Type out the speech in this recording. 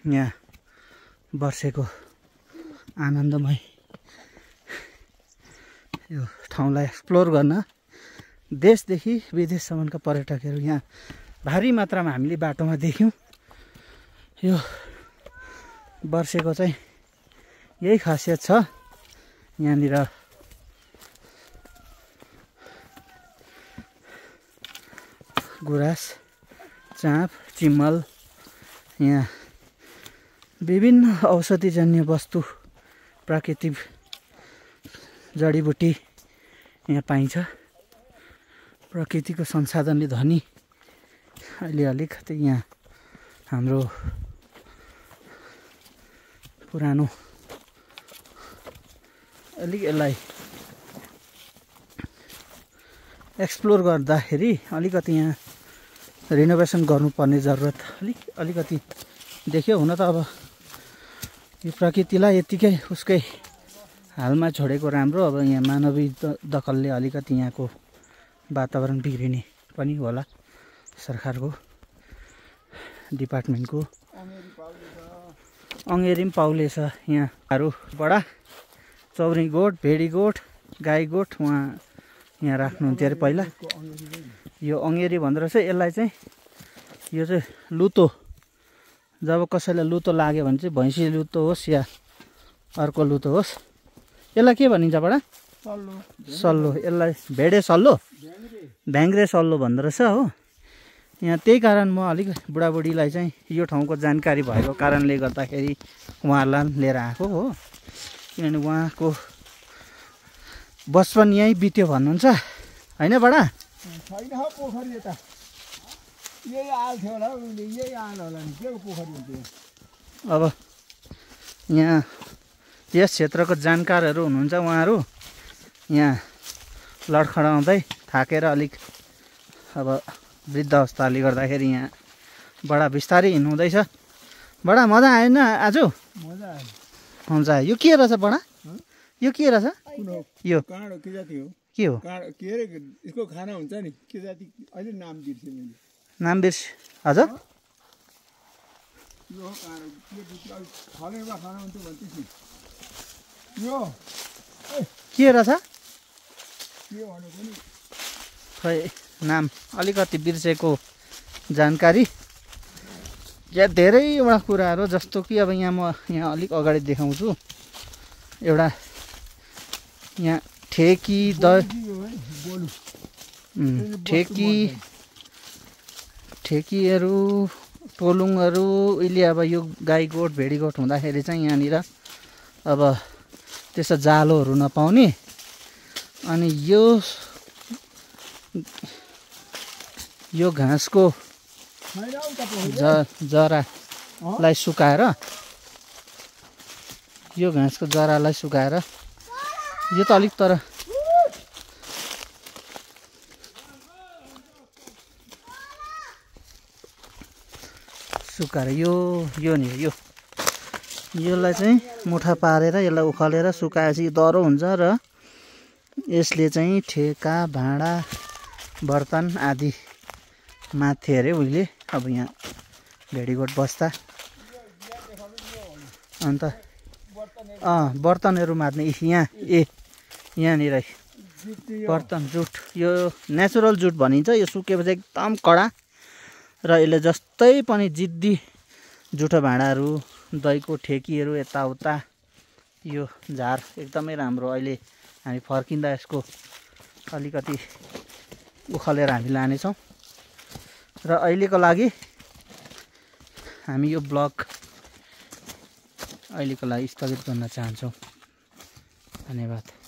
यहाँ वर्षेको आनन्दमय यो ठाउँलाई एक्सप्लोर गर्न देशदेखि विदेशसम्मका पर्यटकहरू यहाँ भारी मात्रामा हामीले बाटोमा देख्यौँ। यो वर्षेको चाहिँ यही खासियत छ। यहाँनिर गुराँस, चाँप, चिम्मल, यहाँ विभिन्न औषधिजन्य वस्तु, प्राकृतिक जडीबुटी यहाँ पाइन्छ। प्रकृतिको संसाधनले धनी। अहिले अलिकति यहाँ हाम्रो पुरानो अलिक यसलाई एक्सप्लोर गर्दाखेरि अलिकति यहाँ रिनोभेसन गर्नुपर्ने जरुरत अलिकति देख्यो। हुन त अब यो प्रकृतिलाई यतिकै उसकै हालमा छोडेको राम्रो। अब यहाँ मानवीय दखलले अलिकति यहाँको वातावरण बिग्रिने पनि होला। सरकारको डिपार्टमेन्टको अङ्गेरी पनि पाउलेछ। यहाँहरू बडा चौरी गोठ, भेडी गोठ, गाई गोठ उहाँ यहाँ राख्नुहुन्थ्यो अरे पहिला। यो अङ्गेरी भन्दो रहेछ यसलाई चाहिँ। यो चाहिँ लुतो, जब कसैलाई लुतो लाग्यो भने चाहिँ भैँसी लुतो होस् या अर्को लुतो होस्, यसलाई के भनिन्छ बडा? सल्लो। यसलाई भेडे सल्लो, भ्याङ्ग्रे सल्लो भन्दो रहेछ हो। यहाँ त्यही कारण म अलिक बुढाबुढीलाई चाहिँ यो ठाउँको जानकारी भएको कारणले गर्दाखेरि उहाँहरूलाई लिएर आएको हो। किनभने उहाँको बचपन यहीँ बित्यो भन्नुहुन्छ होइन बडा? छैन पोखरी यता यही आल थियो होला, यही आल होला नि, के पोखरी हुन्थ्यो। अब यहाँ यस क्षेत्रको जानकारहरू हुनुहुन्छ उहाँहरू। यहाँ लडखडाउँदै थाकेर अलिक अब वृद्ध अवस्थाले गर्दाखेरि यहाँ बडा बिस्तारै हिँड्नुहुँदैछ। बडा मजा आयो न आज? मजा आयो। हुन्छ। यो के रहेछ बडा? यो के रहेछ? यो काँडो के जाति हो? के हो? काँडो के अरे यसको खाना हुन्छ नि, के जाति अहिले नाम बिर्सेँ मैले। नाम बिर्स? हजुर यो काँडो के फलेमा खाना हुन्छ भन्दैछ नि। यो के रहेछ? के भनेको नि खै नाम अलिकति बिर्सेको जानकारी। यहाँ धेरैवटा कुराहरू जस्तो कि अब यहाँ म यहाँ अलिक अगाडि देखाउँछु। एउटा यहाँ ठेकी ठेकीहरू, टोलुङहरू उहिले अब यो गाई गोठ, भेडी गोठ हुँदाखेरि चाहिँ यहाँनिर अब त्यसो जालोहरू नपाउने। अनि यो घाँसको जरालाई सुकाएर, यो घाँसको जरालाई सुकाएर, यो त अलिक तर सुकाएर यो नि यसलाई चाहिँ मुठा पारेर यसलाई उखालेर सुकाएपछि दह्रो हुन्छ र यसले चाहिँ ठेका, भाँडा, बर्तन आदि माथे अरे उहिले। अब यहाँ भेडीगोठ बस्दा अन्त बर्तनहरू मार्ने यहाँनिर बर्तन जुट, यो नेचुरल जुट भनिन्छ। यो सुकेपछि एकदम कडा र यसले जस्तै पनि जिद्दी जुठो भाँडाहरू, दहीको ठेकीहरू यताउता, यो झार एकदमै राम्रो। अहिले हामी फर्किँदा यसको अलिकति उखालेर हामी लानेछौँ। र अहिलेको लागि हामी यो ब्लग अहिलेको लागि स्थगित गर्न चाहन्छौँ। धन्यवाद।